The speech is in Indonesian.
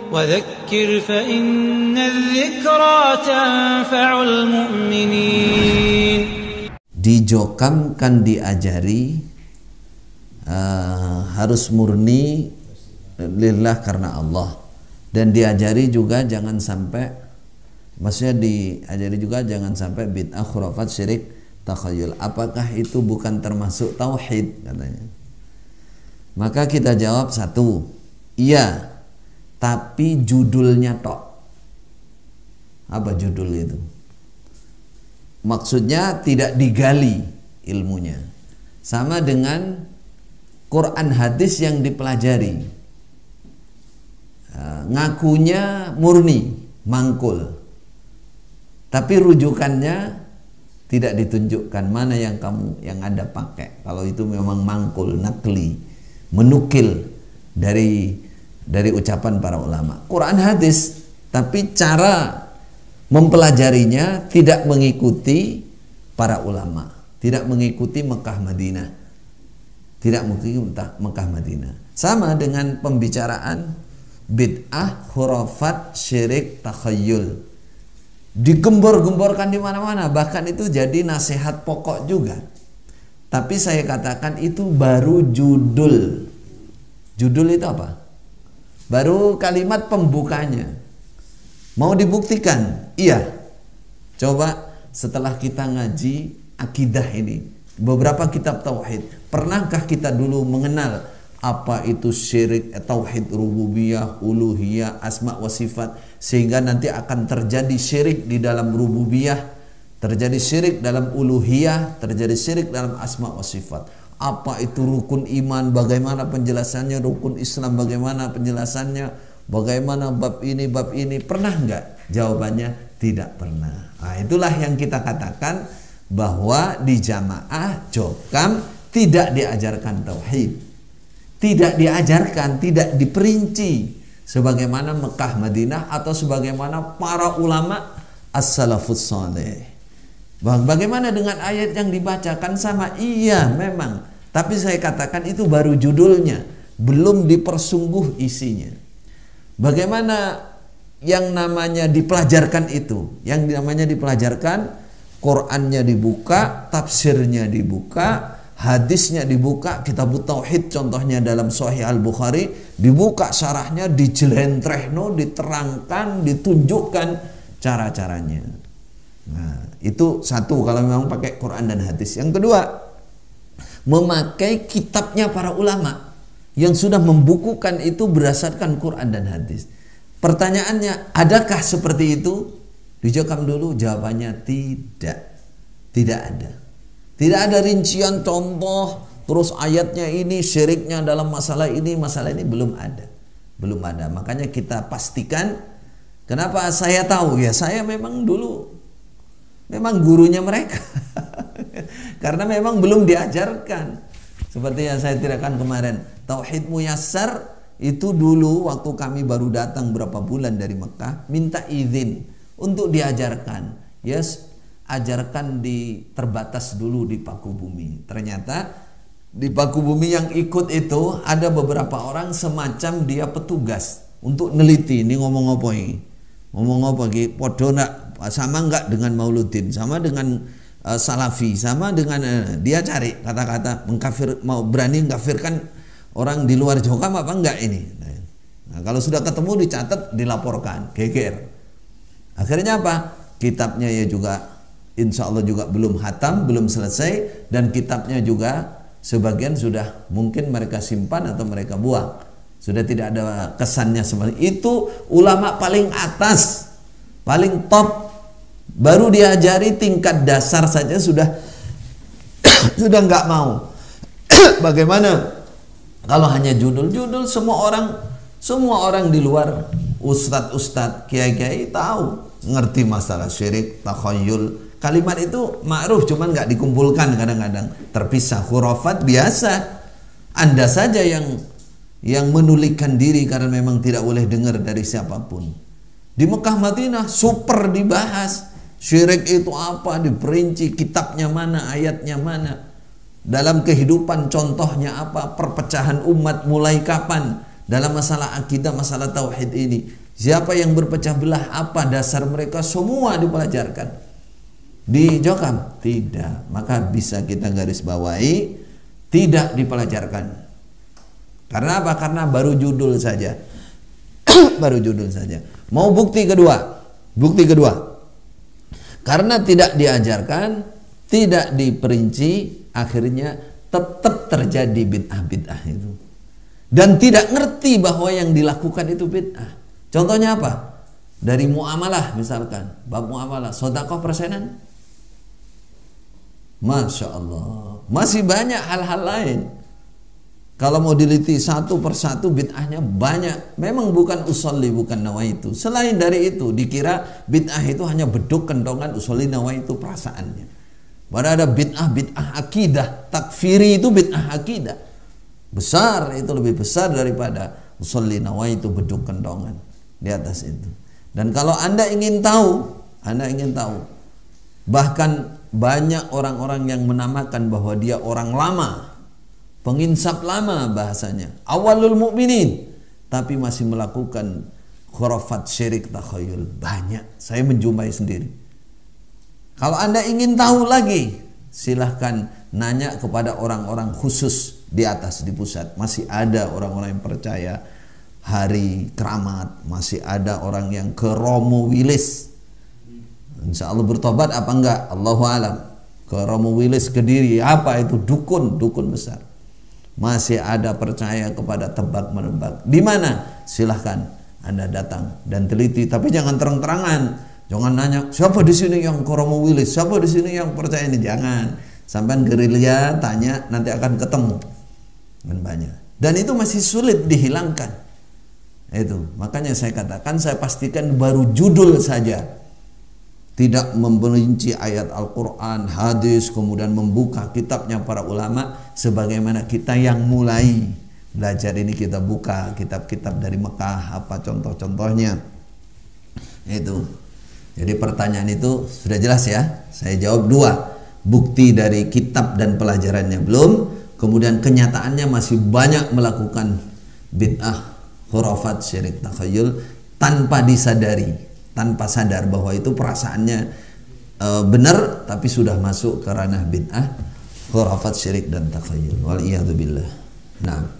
وذكر فإن الذكرى تنفع المؤمنين. Dijokamkan, diajari harus murni lillah karena Allah, dan diajari juga jangan sampai, maksudnya diajari juga jangan sampai bid'ah, khurafat, syirik, takhayul. Apakah itu bukan termasuk tauhid katanya? Maka kita jawab satu, iya, tapi judulnya tok. Apa judul itu? Maksudnya tidak digali ilmunya. Sama dengan Quran hadis yang dipelajari, ngakunya murni, mangkul, tapi rujukannya tidak ditunjukkan mana yang Anda pakai. Kalau itu memang mangkul, nakli, menukil dari ucapan para ulama. Quran hadis, tapi cara mempelajarinya tidak mengikuti para ulama, tidak mengikuti Mekah Madinah, tidak mengikuti Mekah Madinah. Sama dengan pembicaraan bid'ah, khurafat, syirik, takhayul, digembor-gemborkan di mana-mana, bahkan itu jadi nasihat pokok juga. Tapi saya katakan itu baru judul. Judul itu apa? Baru kalimat pembukanya. Mau dibuktikan? Iya. Coba setelah kita ngaji akidah ini, beberapa kitab tauhid, pernahkah kita dulu mengenal apa itu syirik, tauhid rububiyah, uluhiyah, asma wa sifat, sehingga nanti akan terjadi syirik di dalam rububiyah, terjadi syirik dalam uluhiyah, terjadi syirik dalam asma wa sifat. Apa itu rukun iman, bagaimana penjelasannya, rukun Islam bagaimana penjelasannya, bagaimana bab ini, pernah nggak? Jawabannya tidak pernah. Nah, itulah yang kita katakan bahwa di jamaah jokam tidak diajarkan tauhid, tidak diajarkan, tidak diperinci sebagaimana Mekah Madinah atau sebagaimana para ulama as-salafus saleh. Bagaimana dengan ayat yang dibacakan sama? Iya memang, tapi saya katakan itu baru judulnya, belum dipersungguh isinya. Bagaimana yang namanya dipelajarkan itu? Yang namanya dipelajarkan, Qurannya dibuka, tafsirnya dibuka, hadisnya dibuka, kitab tauhid contohnya dalam Sahih Al-Bukhari dibuka, syarahnya dijelentrehno, diterangkan, ditunjukkan cara-caranya. Nah, itu satu kalau memang pakai Quran dan hadis. Yang kedua, memakai kitabnya para ulama yang sudah membukukan itu berdasarkan Quran dan hadis. Pertanyaannya, adakah seperti itu? Dijawab dulu, jawabannya tidak. Tidak ada. Tidak ada rincian contoh, terus ayatnya ini, syiriknya dalam masalah ini belum ada. Belum ada. Makanya kita pastikan, kenapa saya tahu? Ya saya memang dulu memang gurunya mereka. Karena memang belum diajarkan. Seperti yang saya tirakan kemarin, Tauhid Muyassar itu dulu waktu kami baru datang berapa bulan dari Mekah, minta izin untuk diajarkan. Yes, ajarkan terbatas dulu di Pakubumi. Ternyata di Pakubumi yang ikut itu ada beberapa orang semacam dia petugas untuk neliti ini ngomong apa ini. Ngomong apa iki? Podo ndak, sama enggak dengan Mauludin, sama dengan Salafi, sama dengan dia cari kata-kata mengkafir, mau berani mengkafirkan orang di luar Jokam apa enggak ini. Nah, kalau sudah ketemu dicatat, dilaporkan, geger. Akhirnya apa? Kitabnya ya juga insya Allah juga belum khatam, belum selesai, dan kitabnya juga sebagian sudah mungkin mereka simpan atau mereka buang. Sudah tidak ada kesannya seperti itu. Ulama paling atas, paling top, baru diajari tingkat dasar saja sudah sudah nggak mau. Bagaimana kalau hanya judul-judul? Semua orang di luar, ustadz-ustadz, kiai-kiai tahu, ngerti masalah syirik, takhayul. Kalimat itu ma'ruf, cuman nggak dikumpulkan, kadang-kadang terpisah. Khurafat biasa, Anda saja yang menulikan diri karena memang tidak boleh dengar dari siapapun. Di Mekah Madinah super dibahas. Syirik itu apa, diperinci, kitabnya mana, ayatnya mana. Dalam kehidupan contohnya apa, perpecahan umat mulai kapan, dalam masalah akidah, masalah tauhid ini. Siapa yang berpecah belah, apa dasar mereka, semua dipelajarkan. Dijawab tidak, maka bisa kita garis bawahi tidak dipelajarkan. Karena apa? Karena baru judul saja. Baru judul saja. Mau bukti kedua? Bukti kedua, karena tidak diajarkan, tidak diperinci, akhirnya tetap terjadi bid'ah-bid'ah itu. Dan tidak ngerti bahwa yang dilakukan itu bid'ah. Contohnya apa? Dari muamalah misalkan, bab muamalah, sedekah persenan. Masya Allah, masih banyak hal-hal lain. Kalau mau diliti satu persatu bid'ahnya banyak. Memang bukan usolli, bukan nawaitu. Selain dari itu, dikira bid'ah itu hanya beduk kentongan, usolli nawaitu perasaannya. Padahal ada bid'ah akidah. Takfiri itu bid'ah akidah. Besar, itu lebih besar daripada usolli nawaitu beduk kentongan. Di atas itu. Dan kalau Anda ingin tahu, bahkan banyak orang-orang yang menamakan bahwa dia orang lama, penginsap lama bahasanya, awalul mukminin, tapi masih melakukan khurafat, syirik, takhayul. Banyak, saya menjumpai sendiri. Kalau Anda ingin tahu lagi, silahkan nanya kepada orang-orang khusus di atas, di pusat. Masih ada orang-orang yang percaya hari keramat, masih ada orang yang ke Romo Wilis. Insya Allah bertobat apa enggak? Allahu alam. Ke Romo Wilis Kediri, apa itu? Dukun besar. Masih ada percaya kepada tebak menebak. Di mana? Silahkan Anda datang dan teliti, tapi jangan terang-terangan. Jangan nanya siapa di sini yang ke Romo Wilis, siapa di sini yang percaya ini. Jangan. Sampai gerilya tanya, nanti akan ketemu dengan banyak. Dan itu masih sulit dihilangkan. Itu makanya saya katakan, saya pastikan baru judul saja, tidak memperinci ayat Al-Quran, hadis, kemudian membuka kitabnya para ulama. Sebagaimana kita yang mulai belajar ini, kita buka kitab-kitab dari Mekah, apa contoh-contohnya. Itu. Jadi pertanyaan itu sudah jelas ya. Saya jawab dua. Bukti dari kitab dan pelajarannya belum. Kemudian kenyataannya masih banyak melakukan bid'ah, khurafat, syirik, takhayul tanpa disadari, tanpa sadar bahwa itu perasaannya benar, tapi sudah masuk ke ranah bid'ah, khurafat, syirik dan takhayul. Wal iyadu billah. Nah.